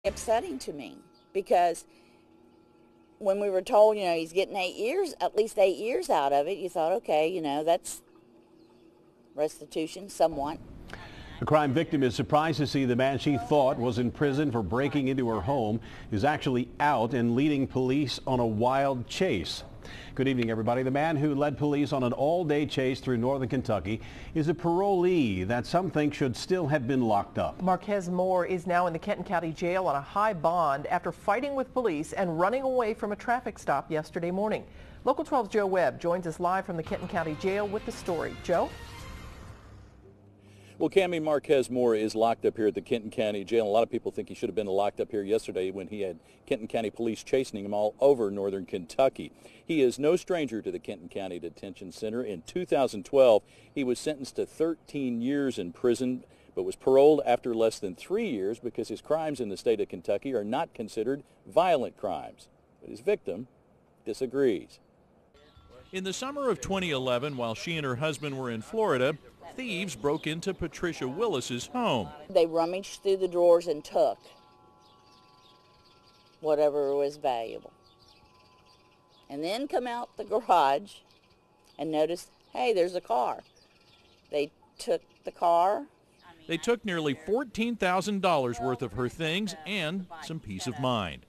Upsetting to me because when we were told, he's getting 8 years, at least 8 years out of it, you thought, okay, that's restitution somewhat. A crime victim is surprised to see the man she thought was in prison for breaking into her home is actually out and leading police on a wild chase. Good evening, everybody. The man who led police on an all-day chase through northern Kentucky is a parolee that some think should still have been locked up. Marquez Moore is now in the Kenton County Jail on a high bond after fighting with police and running away from a traffic stop yesterday morning. Local 12's Joe Webb joins us live from the Kenton County Jail with the story. Joe? Well, Cammie, Marquez Moore is locked up here at the Kenton County Jail. A lot of people think he should have been locked up here yesterday when he had Kenton County police chasing him all over northern Kentucky. He is no stranger to the Kenton County Detention Center. In 2012, he was sentenced to 13 years in prison, but was paroled after less than 3 years because his crimes in the state of Kentucky are not considered violent crimes. But his victim disagrees. In the summer of 2011, while she and her husband were in Florida, thieves broke into Patricia Willis's home. They rummaged through the drawers and took whatever was valuable. And then come out the garage and noticed, hey, there's a car. They took the car. They took nearly $14,000 worth of her things and some peace of mind.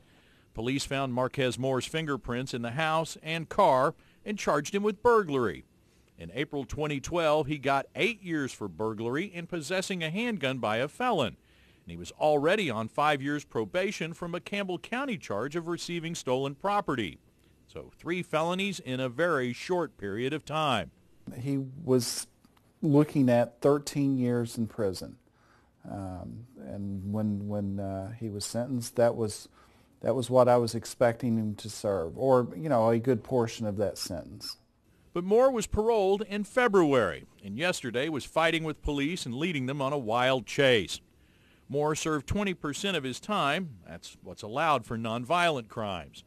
Police found Marquez Moore's fingerprints in the house and car and charged him with burglary. In April 2012, he got 8 years for burglary and possessing a handgun by a felon. And he was already on 5 years probation from a Campbell County charge of receiving stolen property. So 3 felonies in a very short period of time. He was looking at 13 years in prison. And when he was sentenced, that was what I was expecting him to serve, or, a good portion of that sentence. But Moore was paroled in February, and yesterday was fighting with police and leading them on a wild chase. Moore served 20% of his time. That's what's allowed for nonviolent crimes.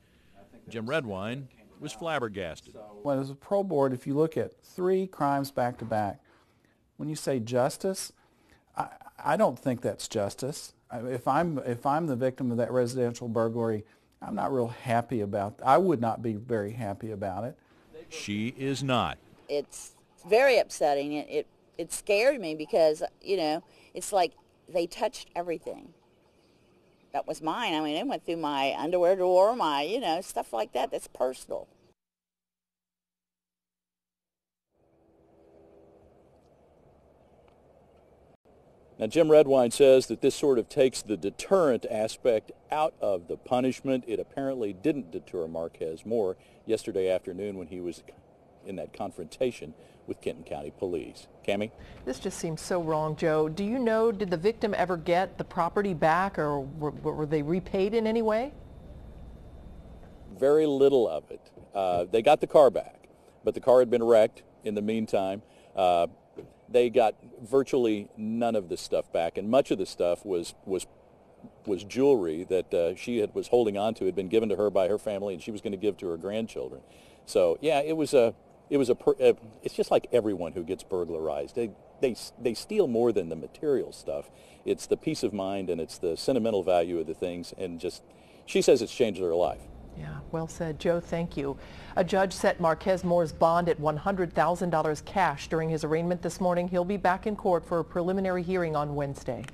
Jim Redwine was flabbergasted. Well, as a parole board, if you look at 3 crimes back to back, when you say justice, I don't think that's justice. If I'm the victim of that residential burglary, I'm not real happy about I would not be very happy about it. She is not. It's very upsetting. It scared me because, it's like they touched everything that was mine. I mean, they went through my underwear drawer, my, stuff like that. That's personal. Now, Jim Redwine says that this sort of takes the deterrent aspect out of the punishment. It apparently didn't deter Marquez Moore yesterday afternoon when he was in that confrontation with Kenton County Police. Cammie? This just seems so wrong, Joe. Do you know, did the victim ever get the property back, or were they repaid in any way? Very little of it. They got the car back, but the car had been wrecked in the meantime. They got virtually none of the stuff back, and much of the stuff was jewelry that she was holding on to, had been given to her by her family, and she was going to give to her grandchildren. So yeah, it's just like everyone who gets burglarized. They steal more than the material stuff. It's the peace of mind and it's the sentimental value of the things, and she says it's changed her life. Yeah, well said. Joe, thank you. A judge set Marquez Moore's bond at $100,000 cash during his arraignment this morning. He'll be back in court for a preliminary hearing on Wednesday.